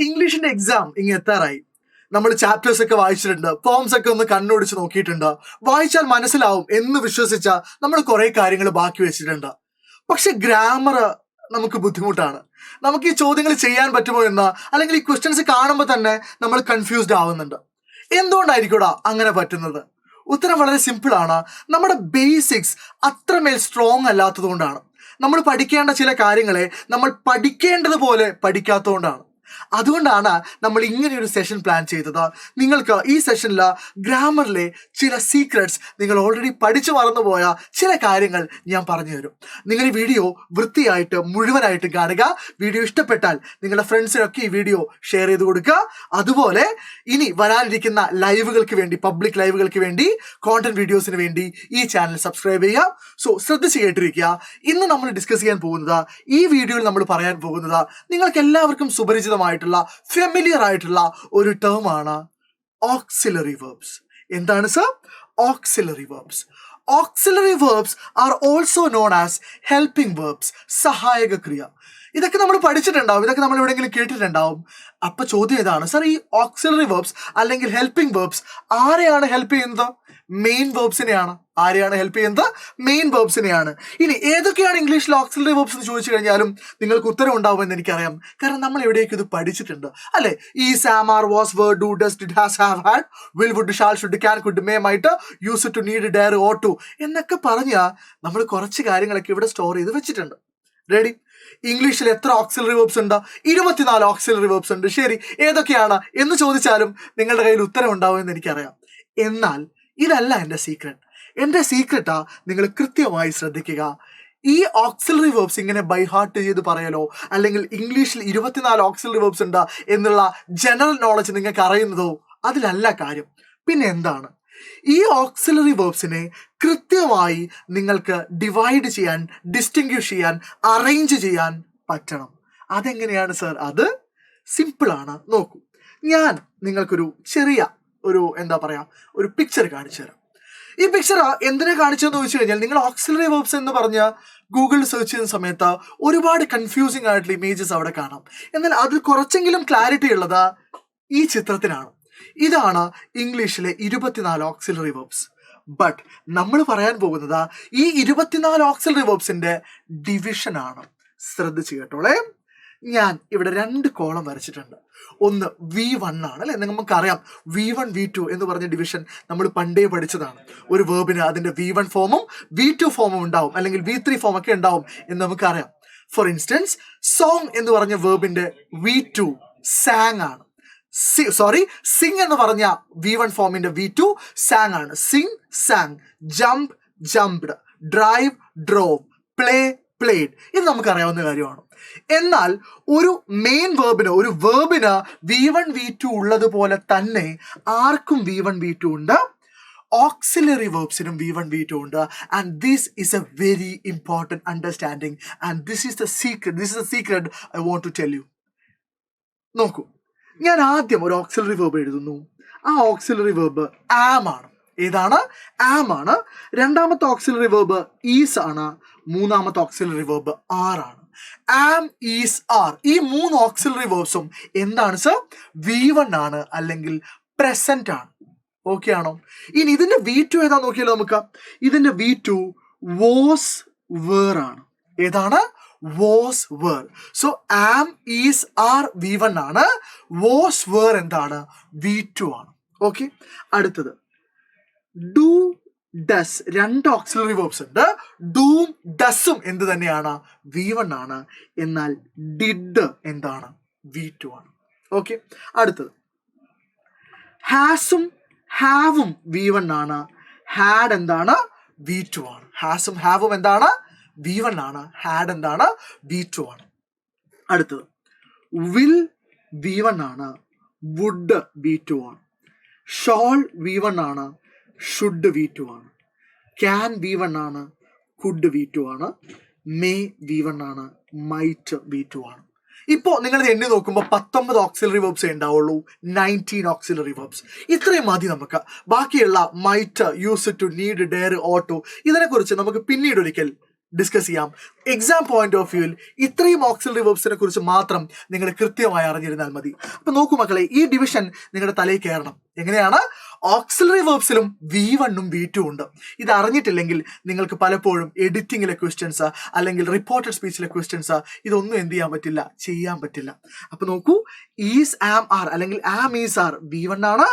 ഇംഗ്ലീഷിന്റെ exam ഇങ്ങ് എത്താറായി. നമ്മൾ ചാപ്റ്റേഴ്സ് ഒക്കെ വായിച്ചിട്ടുണ്ട്, ഫോംസ് ഒക്കെ ഒന്ന് കണ്ണോടിച്ച് നോക്കിയിട്ടുണ്ട്. വായിച്ചാൽ മനസ്സിലാവും എന്ന് വിശ്വസിച്ച നമ്മൾ കുറെ കാര്യങ്ങൾ ബാക്കി വെച്ചിട്ടുണ്ട്. പക്ഷെ ഗ്രാമർ നമുക്ക് ബുദ്ധിമുട്ടാണ്. നമുക്ക് ഈ ചോദ്യങ്ങൾ ചെയ്യാൻ പറ്റുമോ എന്ന്, അല്ലെങ്കിൽ ഈ ക്വസ്റ്റ്യൻസ് കാണുമ്പോൾ തന്നെ നമ്മൾ കൺഫ്യൂസ്ഡ് ആവുന്നുണ്ട്. എന്തുകൊണ്ടായിരിക്കൂടാ അങ്ങനെ പറ്റുന്നത്? ഉത്തരം വളരെ സിമ്പിൾ ആണ്. നമ്മുടെ ബേസിക്സ് അത്രമേൽ സ്ട്രോങ് അല്ലാത്തത് കൊണ്ടാണ്. നമ്മൾ പഠിക്കേണ്ട ചില കാര്യങ്ങളെ നമ്മൾ പഠിക്കേണ്ടതുപോലെ പഠിക്കാത്തതുകൊണ്ടാണ്. അതുകൊണ്ടാണ് നമ്മൾ ഇങ്ങനെ ഒരു സെഷൻ പ്ലാൻ ചെയ്തത്. നിങ്ങൾക്ക് ഈ സെഷനിൽ ഗ്രാമറിലെ ചില സീക്രട്സ്, നിങ്ങൾ ഓൾറെഡി പഠിച്ചു മറന്നുപോയ ചില കാര്യങ്ങൾ ഞാൻ പറഞ്ഞു തരും. നിങ്ങൾ ഈ വീഡിയോ വൃത്തിയായിട്ട് മുഴുവനായിട്ട് കാണുക. വീഡിയോ ഇഷ്ടപ്പെട്ടാൽ നിങ്ങളുടെ ഫ്രണ്ട്സിനൊക്കെ ഈ വീഡിയോ ഷെയർ ചെയ്ത് കൊടുക്കുക. അതുപോലെ ഇനി വരാനിരിക്കുന്ന ലൈവുകൾക്ക് വേണ്ടി, പബ്ലിക് ലൈവുകൾക്ക് വേണ്ടി, കോണ്ടന്റ് വീഡിയോസിന് വേണ്ടി ഈ ചാനൽ സബ്സ്ക്രൈബ് ചെയ്യുക. സോ ശ്രദ്ധിച്ച് കേട്ടിരിക്കുക. ഇന്ന് നമ്മൾ ഡിസ്കസ് ചെയ്യാൻ പോകുന്നത്, ഈ വീഡിയോയിൽ നമ്മൾ പറയാൻ പോകുന്നത്, നിങ്ങൾക്ക് എല്ലാവർക്കും സുപരിചിതമായിട്ടുള്ള, ഫെമിലിയർ ആയിട്ടുള്ള ഒരു ടേം ആണ് ഓക്സിലറി വെർബ്സ്. എന്താണ് sir? Auxiliary verbs. Auxiliary verbs are also known as helping verbs, സഹായക ക്രിയ. ഇതൊക്കെ നമ്മൾ പഠിച്ചിട്ടുണ്ടാവും, ഇതൊക്കെ നമ്മൾ എവിടെയെങ്കിലും കേട്ടിട്ടുണ്ടാവും. അപ്പൊ ചോദ്യം ഇതാണ്, സർ ഈ ഓക്സിലറി വെർബ്സ് അല്ലെങ്കിൽ ഹെൽപ്പിംഗ് വെർബ്സ് ആരെയാണ് ഹെൽപ്പ് ചെയ്യുന്നത്? മെയിൻ വെർബ്സിനെയാണ്. ആരെയാണ് ഹെൽപ്പ് ചെയ്യുന്നത്? മെയിൻ വെർബ്സിനെയാണ്. ഇനി ഏതൊക്കെയാണ് ഇംഗ്ലീഷിൽ ഓക്സിലറി വെർബ്സ് എന്ന് ചോദിച്ചു കഴിഞ്ഞാലും നിങ്ങൾക്ക് ഉത്തരം ഉണ്ടാവുമെന്ന് എനിക്കറിയാം. കാരണം നമ്മൾ എവിടെയൊക്കെ ഇത് പഠിച്ചിട്ടുണ്ട് അല്ലെ? Is, am, are, was, were, do, does, did, has, have, had, will, would, shall, should, can, could, may, might, used to, need, dare, ought to എന്നൊക്കെ പറഞ്ഞാൽ നമ്മൾ കുറച്ച് കാര്യങ്ങളൊക്കെ ഇവിടെ സ്റ്റോർ ചെയ്ത് വെച്ചിട്ടുണ്ട്. റെഡി? ഇംഗ്ലീഷിൽ എത്ര ഓക്സിലറി വെർബ്സ് ഉണ്ട്? 24 ഓക്സിലറി വെർബ്സ് ഉണ്ട്. ശരി, ഏതൊക്കെയാണ് എന്ന് ചോദിച്ചാലും നിങ്ങളുടെ കയ്യിൽ ഉത്തരം ഉണ്ടാവുമെന്ന് എനിക്കറിയാം. എന്നാൽ ഇതല്ല എൻ്റെ സീക്രട്ട്. എൻ്റെ സീക്രട്ടാ നിങ്ങൾ കൃത്യമായി ശ്രദ്ധിക്കുക. ഈ ഓക്സിലറി വെർബ്സ് ഇങ്ങനെ ബൈ ഹാർട്ട് ചെയ്ത് പറയലോ, അല്ലെങ്കിൽ ഇംഗ്ലീഷിൽ 24 ഓക്സിലറി വെർബ്സ് ഉണ്ട് എന്നുള്ള ജനറൽ നോളജ് നിങ്ങൾക്ക് അറിയുന്നതോ, അതിലല്ല കാര്യം. പിന്നെ എന്താണ്? ഈ ഓക്സിലറി വെർബ്സിനെ കൃത്യമായി നിങ്ങൾക്ക് ഡിവൈഡ് ചെയ്യാൻ, ഡിസ്റ്റിങ്ക്വിഷ് ചെയ്യാൻ, അറേഞ്ച് ചെയ്യാൻ പറ്റണം. അതെങ്ങനെയാണ് സർ? അത് സിമ്പിളാണ്. നോക്കൂ, ഞാൻ നിങ്ങൾക്കൊരു ചെറിയ ഒരു പിക്ചർ കാണിച്ചു തരാം. ഈ പിക്ചർ എന്തിനാ കാണിച്ചതെന്ന് ചോദിച്ചു കഴിഞ്ഞാൽ, നിങ്ങൾ ഓക്സിലറി വെർബ്സ് എന്ന് പറഞ്ഞ് ഗൂഗിളിൽ സെർച്ച് ചെയ്യുന്ന സമയത്ത് ഒരുപാട് കൺഫ്യൂസിംഗ് ആയിട്ടുള്ള ഇമേജസ് അവിടെ കാണാം. എന്നാൽ അത് കുറച്ചെങ്കിലും ക്ലാരിറ്റി ഉള്ളത് ഈ ചിത്രത്തിനാണ്. ഇതാണ് ഇംഗ്ലീഷിലെ 24 ഓക്സിലറി വെർബ്സ്. ബട്ട് നമ്മൾ പറയാൻ പോകുന്നത് ഈ 24 ഓക്സിലറി വെർബ്സിന്റെ ഡിവിഷൻ ആണ്. ശ്രദ്ധിച്ചു കേട്ടോളെ. ഞാൻ ഇവിടെ 2 കോളം വരച്ചിട്ടുണ്ട്. ഒന്ന് V1 ആണ് അല്ലെ? നമുക്കറിയാം V1 V2 എന്ന് പറഞ്ഞ ഡിവിഷൻ നമ്മൾ പണ്ടേ പഠിച്ചതാണ്. ഒരു വേർബിന് അതിന്റെ V1 ഫോമും V2 ഫോമും ഉണ്ടാവും, അല്ലെങ്കിൽ V3 ഫോം ഒക്കെ ഉണ്ടാവും എന്ന് നമുക്കറിയാം. ഫോർ ഇൻസ്റ്റൻസ്, സോങ് എന്ന് പറഞ്ഞ വേർബിന്റെ V2 സാങ് ആണ്. സിംഗ് എന്ന് പറഞ്ഞ V1 ഫോമിന്റെ V2 സാങ് ആണ്. Sing, sang. Jump, jumped. Drive, drove. Play, played. ഇത് നമുക്കറിയാവുന്ന കാര്യമാണ്. എന്നാൽ ഒരു മെയിൻ വേർബിന്, ഒരു വേർബിന് V1 V2 ഉള്ളതുപോലെ തന്നെ ആർക്കും V1 V2 ഉണ്ട്. ഓക്സിലറി വെർബ്സിനും V1 V2 ഉണ്ട്. And this is a very important understanding, and this is the secret I want to tell you. നോക്കൂ, ഞാൻ ആദ്യം ഒരു ഓക്സിലറി വെർബ് എഴുതുന്നു. ആ ഓക്സിലറി വെർബ് ആം ആണ്. ഏതാണ്? ആം ആണ്. രണ്ടാമത്തെ ഓക്സിലറി വെർബ് ഈസ് ആണ്. മൂന്നാമത്തെ ഓക്സിലറി വെർബ് ആർ ആണ്. ആം, ഈസ്, ആർ, ഈ 3 ഓക്സിലറി വെർബ്സും എന്താണ് സർ? V1 ആണ്, അല്ലെങ്കിൽ പ്രസന്റ് ആണ്. ഓക്കെ ആണോ? ഇനി ഇതിന്റെ V2 ഏതാ നോക്കിയാലോ നമുക്ക്. ഇതിന്റെ V2 വാസ്, വേർ ആണ്. ഏതാണ്? Was, were. So am, is, are V1 ആണ്. വാസ്, വേർ എന്താണ്? V2 ആണ്. ഓക്കെ. അടുത്തത് ഡു, ഡസ്. 2 ഓക്സിലറി വെർബ്സ് ഉണ്ട്. ഡൂം, ഡസും എന്ത് തന്നെയാണ്? V1 ആണ്. എന്നാൽ ഡിഡ് എന്താണ്? V2 ആണ്. ഓക്കെ. അടുത്തത് ഹാസും ഹാവും V1 ആണ്. ഹാഡ് എന്താണ്? V2 ആണ്. ഹാസും ഹാവും എന്താണ്? V1 ആണ്. ഹാഡ് എന്താണ്? V2 ആണ്. അടുത്തത് വിൽ V1 ആണ്. വുഡ് V2 ആണ്. ഷോൾ V1 ആണ്. ഷുഡ് V2 ആണ്. ക്യാൻ V1 ആണ്. കുഡ് V2 ആണ്. മേ V1 ആണ്. മൈറ്റ് V2 ആണ്. ഇപ്പോൾ നിങ്ങൾ എണ്ണി നോക്കുമ്പോൾ 19 ഓക്സിലറി വെർബ്സേ ഉണ്ടാവുള്ളൂ. 19 ഓക്സിലറി വെർബ്സ്. ഇത്രയും മതി നമുക്ക്. ബാക്കിയുള്ള might, used to, need, dare, ought to ഇതിനെക്കുറിച്ച് നമുക്ക് പിന്നീട് ഒരിക്കൽ ഡിസ്കസ് ചെയ്യാം. എക്സാം പോയിന്റ് ഓഫ് വ്യൂവിൽ ഇത്രയും ഓക്സിലറി വെർബ്സിനെ കുറിച്ച് മാത്രം നിങ്ങൾ കൃത്യമായി അറിഞ്ഞിരുന്നാൽ മതി. അപ്പൊ നോക്കൂ മക്കളെ, ഈ ഡിവിഷൻ നിങ്ങളുടെ തലയിൽ കയറണം. എങ്ങനെയാണ്? ഓക്സിലറി വെർബ്സിലും V1 V2 ഉണ്ട്. ഇത് അറിഞ്ഞിട്ടില്ലെങ്കിൽ നിങ്ങൾക്ക് പലപ്പോഴും എഡിറ്റിംഗിലെ ക്വസ്റ്റ്യൻസ് അല്ലെങ്കിൽ റിപ്പോർട്ടഡ് സ്പീച്ചിലെ ക്വസ്റ്റ്യൻസ് ഇതൊന്നും എന്ത് ചെയ്യാൻ പറ്റില്ല. അപ്പൊ നോക്കൂ, ഈസ് ആം ആർ അല്ലെങ്കിൽ ആം ഈസ് ആർ V1 ആണ്,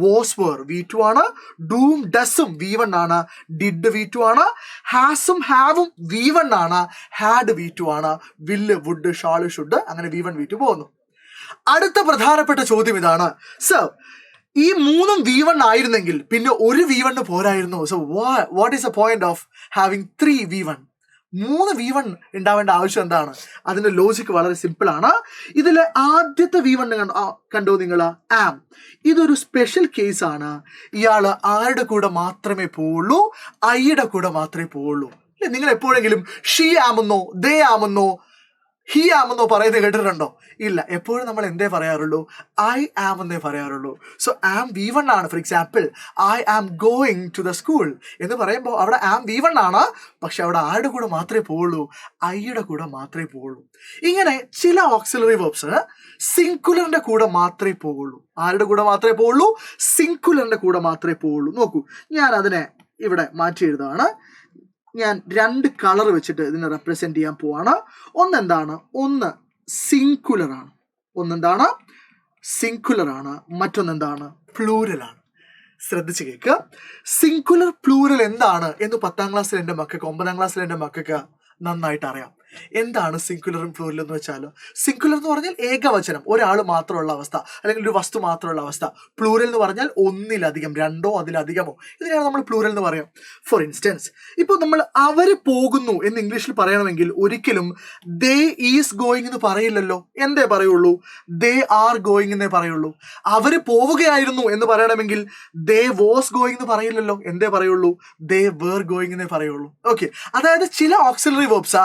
വാസ് വർ V2 ആണ്, ഡൂം ഡസും V1 ആണ്, ഡിഡ് V2 ആണ്, ഹാസും ഹാവും V1 ആണ്, ഹാഡ് V2 ആണ്, വില്ല് വുഡ് ഷാള് ഷുഡ് അങ്ങനെ V1 V2 പോകുന്നു. അടുത്ത പ്രധാനപ്പെട്ട ചോദ്യം ഇതാണ്, സർ ഈ മൂന്നും V1 ആയിരുന്നെങ്കിൽ പിന്നെ ഒരു V1 പോരായിരുന്നു. So what is a point of having 3 V1? 3 V1 ഉണ്ടാവേണ്ട ആവശ്യം എന്താണ്? അതിന്റെ ലോജിക്ക് വളരെ സിമ്പിൾ ആണ്. ഇതിലെ ആദ്യത്തെ V1 കണ്ടോ നിങ്ങൾ? ആം. ഇതൊരു സ്പെഷ്യൽ കേസ് ആണ്. ഇയാള് ആരുടെ കൂടെ മാത്രമേ പോവുള്ളൂ? ഐയുടെ കൂടെ മാത്രമേ പോവുള്ളൂ. നിങ്ങൾ എപ്പോഴെങ്കിലും ഷീ ആമെന്നോ ദേ ആമെന്നോ ഹി ആമെന്നോ പറയുന്നത് കേട്ടിട്ടുണ്ടോ? ഇല്ല. എപ്പോഴും നമ്മൾ എന്തേ പറയാറുള്ളൂ? ഐ ആം എന്നേ പറയാറുള്ളൂ. സോ ആം V1 ആണ്. For example, I am going to the school എന്ന് പറയുമ്പോൾ അവിടെ ആം V1 ആണ്, പക്ഷെ അവിടെ ആരുടെ കൂടെ മാത്രമേ പോവുള്ളൂ? ഐയുടെ കൂടെ മാത്രമേ പോവുള്ളൂ. ഇങ്ങനെ ചില ഓക്സിലറി വെർബ്സ് സിംഗുലറിന്റെ കൂടെ മാത്രമേ പോവുള്ളൂ. ആരുടെ കൂടെ മാത്രമേ പോവുള്ളൂ? സിംഗുലറിന്റെ കൂടെ മാത്രമേ പോവുള്ളൂ. നോക്കൂ, ഞാൻ അതിനെ ഇവിടെ മാറ്റി എഴുതാണ്. ഞാൻ 2 കളർ വെച്ചിട്ട് ഇതിനെ റെപ്രസെന്റ് ചെയ്യാൻ പോവാണ്. ഒന്നെന്താണ്? ഒന്ന് സിംഗുലർ ആണ്. ഒന്നെന്താണ്? സിംഗുലർ ആണ്. മറ്റൊന്നെന്താണ്? പ്ലൂരൽ ആണ്. ശ്രദ്ധിച്ച് കേൾക്കുക. സിംഗുലർ പ്ലൂരൽ എന്താണ് എന്ന് 10ാം ക്ലാസ്സിൽ എൻ്റെ മക്കൾക്ക് 9ാം ക്ലാസ്സിൽ എൻ്റെ മക്കൾക്ക് നന്നായിട്ട് അറിയാം. എന്താണ് സിംഗുലറും പ്ലൂരലും എന്ന് വെച്ചാൽ, സിംഗുലർ എന്ന് പറഞ്ഞാൽ ഏകവചനം, ഒരാൾ മാത്രമുള്ള അവസ്ഥ അല്ലെങ്കിൽ ഒരു വസ്തു മാത്രമുള്ള അവസ്ഥ. പ്ലൂരൽ എന്ന് പറഞ്ഞാൽ ഒന്നിലധികം, 2ഓ അതിലധികമോ, ഇതിനെയാണ് നമ്മൾ പ്ലൂരൽ എന്ന് പറയാം. ഫോർ ഇൻസ്റ്റൻസ്, ഇപ്പോൾ നമ്മൾ അവര് പോകുന്നു എന്ന് ഇംഗ്ലീഷിൽ പറയണമെങ്കിൽ ഒരിക്കലും ദേ ഈസ് ഗോയിങ് എന്ന് പറയില്ലല്ലോ. എന്തേ പറയുള്ളൂ? ദേ ആർ ഗോയിങ് എന്നേ പറയുള്ളൂ. അവര് പോവുകയായിരുന്നു എന്ന് പറയണമെങ്കിൽ ദേ വാസ് ഗോയിങ് എന്ന് പറയില്ലല്ലോ. എന്തേ പറയുള്ളൂ? ദേ വേർ ഗോയിങ് എന്നേ പറയുള്ളൂ. ഓക്കെ, അതായത് ചില ഓക്സിലറി വെർബ്സ്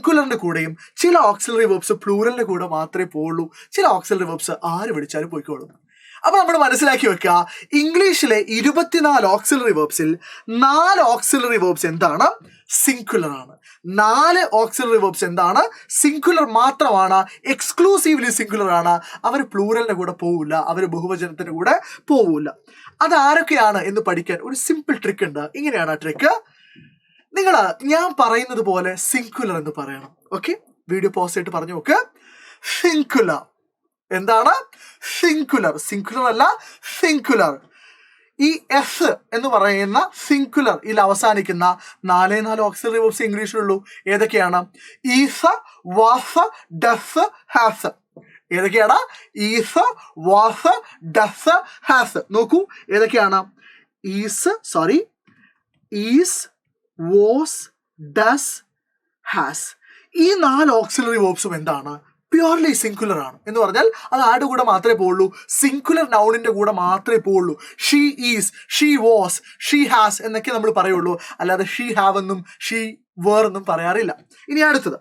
സിംഗുലറിന്റെ കൂടെയും ചില ഓക്സിലറി വെർബ്സ് പ്ലൂറലിന്റെ കൂടെ മാത്രമേ പോവുള്ളൂ. ചില ഓക്സിലറി വെർബ്സ് ആര് വിളിച്ചാലും പോയിക്കോളും. അപ്പൊ നമ്മൾ മനസ്സിലാക്കി വെക്കുക, ഇംഗ്ലീഷിലെ 24 ഓക്സിലറി വെർബ്സിൽ 4 ഓക്സിലറി വെർബ്സ് എന്താണ്? സിംഗുലർ ആണ്. 4 ഓക്സിലറി വെർബ്സ് എന്താണ്? സിംഗുലർ മാത്രമാണ്, എക്സ്ക്ലൂസീവ്ലി സിംഗുലർ ആണ്. അവർ പ്ലൂറലിന്റെ കൂടെ പോവില്ല, അവർ ബഹുവചനത്തിന്റെ കൂടെ പോവില്ല. അത് ആരൊക്കെയാണ് എന്ന് പഠിക്കാൻ ഒരു സിമ്പിൾ ട്രിക്ക് ഉണ്ട്. ഇങ്ങനെയാണ് ആ ട്രിക്ക്. നിങ്ങൾ ഞാൻ പറയുന്നത് പോലെ സിംഗുലർ എന്ന് പറയണം. ഓക്കെ, വീഡിയോ പോസ് ആയിട്ട് പറഞ്ഞു നോക്ക്. സിംഗുലർ. എന്താണ്? സിംഗുലർ. സിംഗുലർ അല്ല, സിംഗുലർ. ഈ എസ് എന്ന് പറയുന്ന സിംഗുലർ ഇതിൽ അവസാനിക്കുന്ന 4 ഓക്സിലറി വെർബ്സ് ഇംഗ്ലീഷിലുള്ളൂ. ഏതൊക്കെയാണ്? Is, was, does, has. ഏതൊക്കെയാണ്? Is, was, does, has. നോക്കൂ, ഏതൊക്കെയാണ്? Is, was, does, has. ഈ 4 ഓക്സിലറി വെർബ്സും എന്താണ്? പ്യുവർലി സിംഗുലർ ആണ്. എന്ന് പറഞ്ഞാൽ അത് ആരുടെ കൂടെ മാത്രമേ പോവുള്ളൂ? സിംഗുലർ നൗണിന്റെ കൂടെ മാത്രമേ പോവുള്ളൂ. She is, she was, she has എന്നൊക്കെ നമ്മൾ പറയുള്ളൂ. അല്ലാതെ ഷീ ഹാവ് എന്നും ഷീ വേർ എന്നും പറയാറില്ല. ഇനി അടുത്തത്,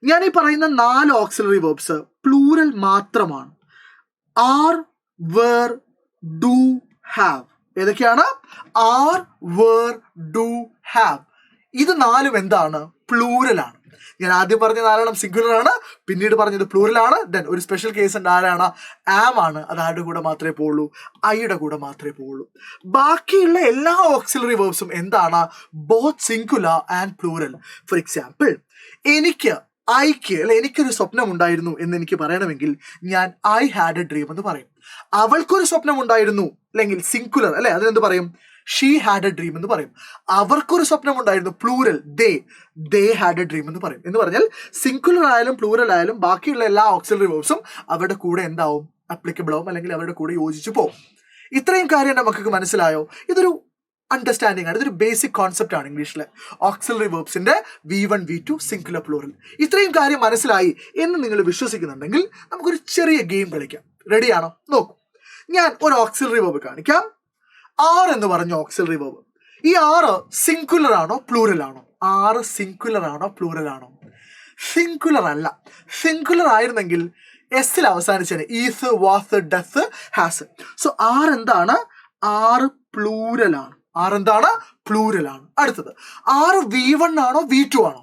ഞാൻ ഈ പറയുന്ന 4 ഓക്സിലറി വെർബ്സ് പ്ലൂറൽ മാത്രമാണ്. Are, were, do, have. ഏതൊക്കെയാണ്? Are, were, do, have. ഇത് 4ഉം എന്താണ്? പ്ലൂറലാണ്. ഞാൻ ആദ്യം പറഞ്ഞ 4 സിംഗുലർ ആണ്, പിന്നീട് പറഞ്ഞത് പ്ലൂറൽ ആണ്. ദെൻ ഒരു സ്പെഷ്യൽ കേസ് ഉണ്ട്. ആരാണ്? ആം ആണ്. അത് ആരുടെ കൂടെ മാത്രമേ പോവുള്ളൂ? ഐയുടെ കൂടെ മാത്രമേ പോവുള്ളൂ. ബാക്കിയുള്ള എല്ലാ ഓക്സിലറി വെർബ്സും എന്താണ്? Both singular and plural. For example, എനിക്കൊരു സ്വപ്നം ഉണ്ടായിരുന്നു എന്ന് എനിക്ക് പറയണമെങ്കിൽ ഞാൻ ഐ ഹാഡ് എ ഡ്രീം എന്ന് പറയും. അവൾക്കൊരു സ്വപ്നം ഉണ്ടായിരുന്നു അല്ലെങ്കിൽ സിംഗുലർ അല്ലെ, അതിനെന്ത് പറയും? ഷീ ഹാഡ് എ ഡ്രീം എന്ന് പറയും. അവർക്കൊരു സ്വപ്നം ഉണ്ടായിരുന്നു, plural, they had A dream എന്ന് പറയും. എന്ന് പറഞ്ഞാൽ സിംഗുലർ ആയാലും പ്ലൂറൽ ആയാലും ബാക്കിയുള്ള എല്ലാ ഓക്സിലറി വെർബ്സും അവരുടെ കൂടെ എന്താവും? അപ്ലിക്കബിൾ ആവും, അല്ലെങ്കിൽ അവരുടെ കൂടെ യോജിച്ചു പോകും. ഇത്രയും കാര്യം നമുക്ക് മനസ്സിലായോ? ഇതൊരു അണ്ടർസ്റ്റാൻഡിംഗ് ആണ്, ഇതൊരു ബേസിക് കോൺസെപ്റ്റ് ആണ് ഇംഗ്ലീഷിലെ auxiliary വെർബ്സിന്റെ V1 V2 singular plural. ഇത്രയും കാര്യം മനസ്സിലായി എന്ന് നിങ്ങൾ വിശ്വസിക്കുന്നുണ്ടെങ്കിൽ നമുക്കൊരു ചെറിയ ഗെയിം കളിക്കാം. റെഡിയാണോ? നോക്കൂ, ഞാൻ ഒരു ഓക്സിലറി വെർബ് കാണിക്കാം. ആർ എന്ന് പറഞ്ഞ ഓക്സിലറി വെർബ്. ഈ ആറ് സിംഗുലർ ആണോ പ്ലൂറൽ ആണോ? ആറ് സിംഗുലർ ആണോ പ്ലൂറൽ ആണോ? സിംഗുലർ അല്ല. സിംഗുലർ ആയിരുന്നെങ്കിൽ എസ്സിൽ അവസാനിച്ചാണ്. Is, was, does, has. So are എന്താണ്? ആറ് പ്ലൂരൽ ആണ്. ആർ എന്താണ്? പ്ലൂരൽ ആണ്. അടുത്തത്, ആറ് V1 ആണോ V2 ആണോ?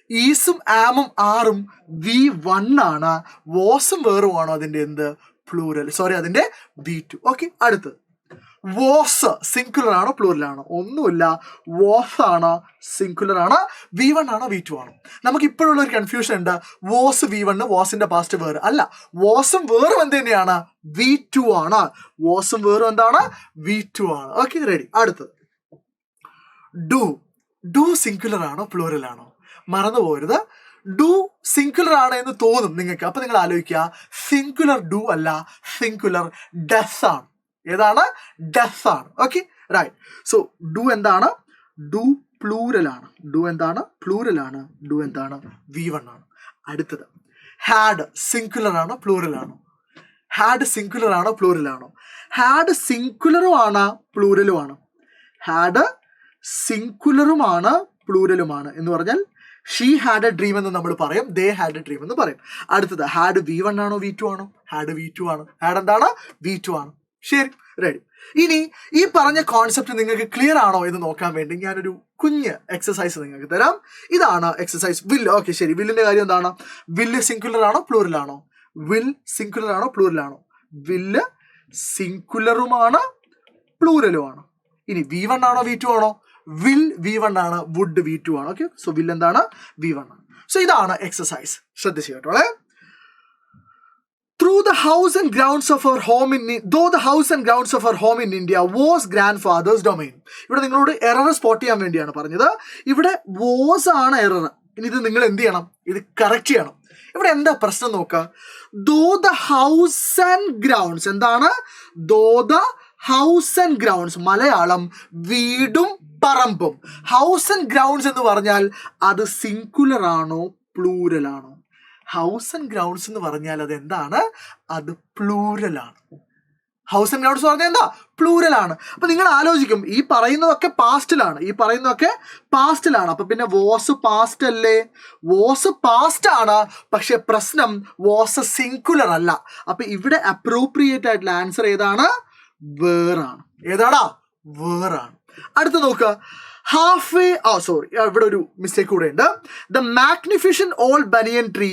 ഈസും ആമും ആറും V1 ആണ്. വാസും വേറും ആണോ അതിന്റെ എന്ത് പ്ലൂരൽ, സോറി അതിന്റെ V2. ഓക്കെ, അടുത്തത് വാസ് സിംഗുലർ ആണോ പ്ലൂറൽ ആണോ? ഒന്നുമില്ല, വാസ് ആണ് സിംഗുലർ ആണ്. V1 ആണോ V2 ആണോ? നമുക്ക് ഇപ്പോഴുള്ള ഒരു കൺഫ്യൂഷൻ ഉണ്ട്, വാസ് V1, വാസിന്റെ പാസ്റ്റ് വേറെ അല്ല, വാസും വേറും എന്ത് തന്നെയാണ് V2 ആണ്. വാസും വേറും എന്താണ് V2 ആണ്. Okay, ready. അടുത്തത് ഡു സിംഗുലർ ആണോ പ്ലൂറൽ ആണോ? മറന്നു പോകരുത്, ഡു സിംഗുലർ ആണ് എന്ന് തോന്നും നിങ്ങൾക്ക്. അപ്പൊ നിങ്ങൾ ആലോചിക്കുക, സിംഗുലർ ഡു അല്ല, സിംഗുലർ ഡസ് ആണ്. ഏതാണ്? ഡസ് ആണ്. Okay, right. സോ ഡു എന്താണ്? ഡു പ്ലൂരൽ ആണ്. ഡു എന്താണ്? പ്ലൂരൽ ആണ്. ഡു എന്താണ്? V1 ആണ്. അടുത്തത് ഹാഡ് സിംഗുലർ ആണോ പ്ലൂറൽ ആണോ? ഹാഡ് സിംഗുലർ ആണോ പ്ലൂറൽ ആണോ? ഹാഡ് സിംഗുലറും ആണ് പ്ലൂറലും ആണ്. ഹാഡ് സിംഗുലറുമാണ് പ്ലൂരലുമാണ് എന്ന് പറഞ്ഞാൽ ഷീ ഹാഡ് എ ഡ്രീം എന്ന് നമ്മൾ പറയും, ദേ ഹാഡ് എ ഡ്രീം എന്ന് പറയും. അടുത്തത് ഹാഡ് V1 ആണോ V2 ആണോ? ഹാഡ് V2 ആണ്. ഹാഡ് എന്താണ്? V2 ആണ്. ശരി, റെഡി. ഇനി ഈ പറഞ്ഞ കോൺസെപ്റ്റ് നിങ്ങൾക്ക് ക്ലിയർ ആണോ എന്ന് നോക്കാൻ വേണ്ടി ഞാനൊരു കുഞ്ഞ് എക്സസൈസ് നിങ്ങൾക്ക് തരാം. ഇതാണ് എക്സസൈസ്. വില്ല്. ഓക്കെ, ശരി. വില്ലിന്റെ കാര്യം എന്താണ്? വില്ല് സിംഗുലർ ആണോ പ്ലൂറൽ ആണോ? വിൽ സിംഗുലർ ആണോ പ്ലൂറൽ ആണോ? വില്ല് സിംഗുലറുമാണ് പ്ലൂറലുമാണ്. ഇനി V1 ആണോ V2 ആണോ? വിൽ V1 ആണ്, വുഡ് V2 ആണ്. ഓക്കെ, സോ വിൽ എന്താണ്? V1 ആണ്. സോ ഇതാണ് എക്സസൈസ്. ശ്രദ്ധിച്ചു കേട്ടോളെ. Though the house and grounds of our home in India was grandfather's domain. ഇവിടെ നിങ്ങളോട് എറർ സ്പോട്ട് ചെയ്യാൻ വേണ്ടിയാണ് പറഞ്ഞത്. ഇവിടെ was ആണ് എറർ. ഇനി ഇത് നിങ്ങൾ എന്ത് ചെയ്യണം? ഇത് കറക്റ്റ് ചെയ്യണം. ഇവിടെ എന്താ പ്രശ്നം നോക്കുക. though the house and grounds എന്താണ്? though the house and grounds, Malayalam വീടും പറമ്പും. ഹൗസ് ആൻഡ് ഗ്രൗണ്ട്സ് എന്ന് പറഞ്ഞാൽ അത് സിംഗുലർ ആണോ പ്ലൂരൽ ആണോ? ഹൗസ് ആൻഡ് ഗ്രൗണ്ട്സ് എന്ന് പറഞ്ഞാൽ അത് എന്താണ്? അത് പ്ലൂരൽ ആണ്. ഹൗസ് ആൻഡ് ഗ്രൗണ്ട്സ് പറഞ്ഞാൽ എന്താ? പ്ലൂരൽ ആണ്. അപ്പൊ നിങ്ങൾ ആലോചിക്കും, ഈ പറയുന്നതൊക്കെ പാസ്റ്റിലാണ്. അപ്പൊ പിന്നെ വാസ് പാസ്റ്റ് അല്ലേ? വാസ് പാസ്റ്റ് ആണ്, പക്ഷെ പ്രശ്നം വാസ് സിംഗുലർ അല്ല. അപ്പൊ ഇവിടെ അപ്രോപ്രിയേറ്റ് ആയിട്ടുള്ള ആൻസർ ഏതാണ്? വേറാണ്. ഏതാടാ? വേറാണ്. അടുത്ത നോക്കുക, ഹാഫ് സോറി, ഇവിടെ ഒരു മിസ്റ്റേക്ക് കൂടെ ഉണ്ട്. The magnificent old banian tree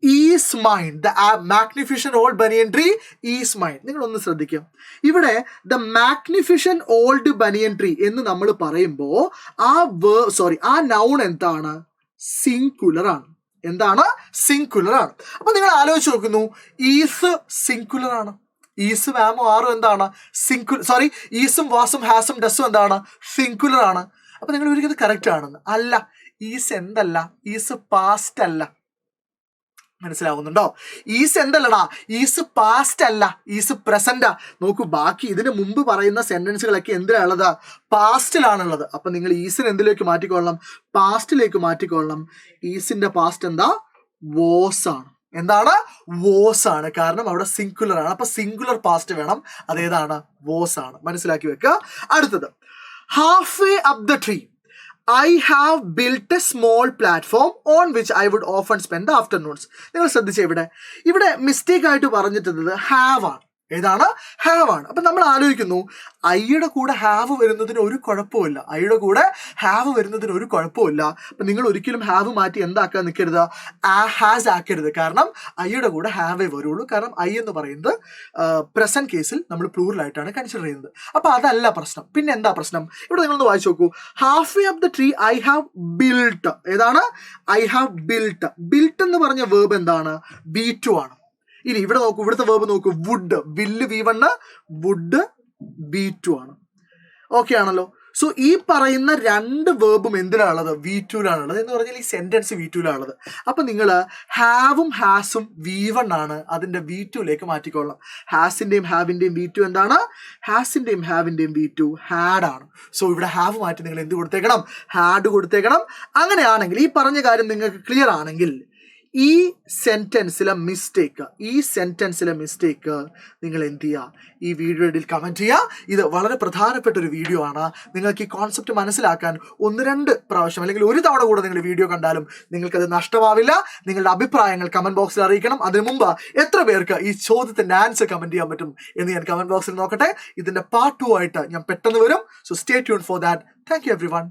is mine. The magnificent old banian tree is mine. നിങ്ങളൊന്ന് ശ്രദ്ധിക്കുക. ഇവിടെ the magnificent old banian tree എന്ന് നമ്മൾ പറയുമ്പോൾ ആ നൗൺ എന്താണ്? സിംഗുലർ ആണ്. എന്താണ്? സിംഗുലർ ആണ്. അപ്പൊ നിങ്ങൾ ആലോചിച്ച് നോക്കുന്നു, ഈസ് സിംഗുലർ ആണ്. ഈസും ആമും ആറും എന്താണ്? ഈസും വാസും ഹാസും ഡസും എന്താണ്? സിംഗുലർ ആണ്. അപ്പൊ നിങ്ങൾ ഒരിക്കലും കറക്റ്റ് ആണെന്ന് അല്ല. ഈസ് എന്തല്ല? ഈസ് പാസ്റ്റ് അല്ല. മനസ്സിലാവുന്നുണ്ടോ? ഈസ് എന്തല്ലടാ? ഈസ് പാസ്റ്റ് അല്ല, ഈസ് പ്രസന്റാ. നോക്കൂ, ബാക്കി ഇതിന് മുമ്പ് പറയുന്ന സെന്റൻസുകളൊക്കെ എന്തിനാണുള്ളത്? പാസ്റ്റിലാണുള്ളത്. അപ്പൊ നിങ്ങൾ ഈസിന് എന്തിലേക്ക് മാറ്റിക്കൊള്ളണം? പാസ്റ്റിലേക്ക് മാറ്റിക്കൊള്ളണം. ഈസിന്റെ പാസ്റ്റ് എന്താ? വോസ് ആണ്. എന്താണ്? വോസ് ആണ്. കാരണം അവിടെ സിംഗുലർ ആണ്. അപ്പൊ സിംഗുലർ പാസ്റ്റ് വേണം. അതേതാണ്? വോസ് ആണ്. മനസ്സിലാക്കി വെക്കുക. അടുത്തത്, half way up the tree I have built a small platform on which I would often spend the afternoons. നിങ്ങൾ ശ്രദ്ധിച്ചേ, ഇവിടെ മിസ്റ്റേക്ക് ആയിട്ട് പറഞ്ഞിട്ടുള്ളത് ഹാവ് ആണ്. ഏതാണ്? ഹാവ് ആണ്. അപ്പൊ നമ്മൾ ആലോചിക്കുന്നു, ഐയുടെ കൂടെ ഹാവ് വരുന്നതിന് ഒരു കുഴപ്പമില്ല. അപ്പൊ നിങ്ങൾ ഒരിക്കലും ഹാവ് മാറ്റി എന്താക്കാൻ നിൽക്കരുത്? ഹാസ് ആക്കരുത്. കാരണം ഐയുടെ കൂടെ ഹാവേ വരുള്ളൂ. കാരണം ഐ എന്ന് പറയുന്നത് പ്രസന്റ് കേസിൽ നമ്മൾ പ്ലൂറൽ ആയിട്ടാണ് കൺസിഡർ ചെയ്യുന്നത്. അപ്പൊ അതല്ല പ്രശ്നം. പിന്നെ എന്താ പ്രശ്നം? ഇവിടെ നിങ്ങളൊന്ന് വായിച്ചു നോക്കൂ. Half way up the tree I have built. ഏതാണ്? I have built. ബിൽട്ട് എന്ന് പറഞ്ഞ വേർബ് എന്താണ്? V2 ആണ്. ഇനി ഇവിടെ നോക്കൂ, ഇവിടുത്തെ വേർബ് നോക്കൂ, വുഡ്. വില്ല് V1, വുഡ് V2 ആണ്. ഓക്കെ ആണല്ലോ. സോ ഈ പറയുന്ന രണ്ട് വേർബും എന്തിനാണുള്ളത്? V2ലാണുള്ളത്. എന്ന് പറഞ്ഞാൽ ഈ സെന്റൻസ് V2ലാണുള്ളത്. അപ്പൊ നിങ്ങൾ ഹാവും ഹാസും V1 ആണ്, അതിന്റെ V2ലേക്ക് മാറ്റിക്കൊള്ളാം. ഹാസിന്റെയും ഹാവിന്റെയും V2 എന്താണ്? ഹാസിന്റെയും ഹാവിന്റെയും V2 ഹാഡ് ആണ്. സോ ഇവിടെ ഹാവ് മാറ്റി നിങ്ങൾ എന്ത് കൊടുത്തേക്കണം? ഹാഡ് കൊടുത്തേക്കണം. അങ്ങനെയാണെങ്കിൽ ഈ പറഞ്ഞ കാര്യം നിങ്ങൾക്ക് ക്ലിയർ ആണെങ്കിൽ ഈ സെന്റൻസിലെ മിസ്റ്റേക്ക് നിങ്ങൾ എന്ത് ചെയ്യുക? ഈ വീഡിയോയിൽ കമന്റ് ചെയ്യുക. ഇത് വളരെ പ്രധാനപ്പെട്ട ഒരു വീഡിയോ ആണ്. നിങ്ങൾക്ക് ഈ കോൺസെപ്റ്റ് മനസ്സിലാക്കാൻ 1-2 പ്രാവശ്യം അല്ലെങ്കിൽ ഒരു തവണ കൂടെ നിങ്ങൾ വീഡിയോ കണ്ടാലും നിങ്ങൾക്കത് നഷ്ടമാവില്ല. നിങ്ങളുടെ അഭിപ്രായങ്ങൾ കമന്റ് ബോക്സിൽ അറിയിക്കണം. അതിനു മുമ്പ് എത്ര പേർക്ക് ഈ ചോദ്യത്തിന്റെ ആൻസർ കമന്റ് ചെയ്യാൻ പറ്റും എന്ന് ഞാൻ കമന്റ് ബോക്സിൽ നോക്കട്ടെ. ഇതിന്റെ പാർട്ട് 2 ആയിട്ട് ഞാൻ പെട്ടെന്ന് വരും. So stay tune for that. Thank you everyone.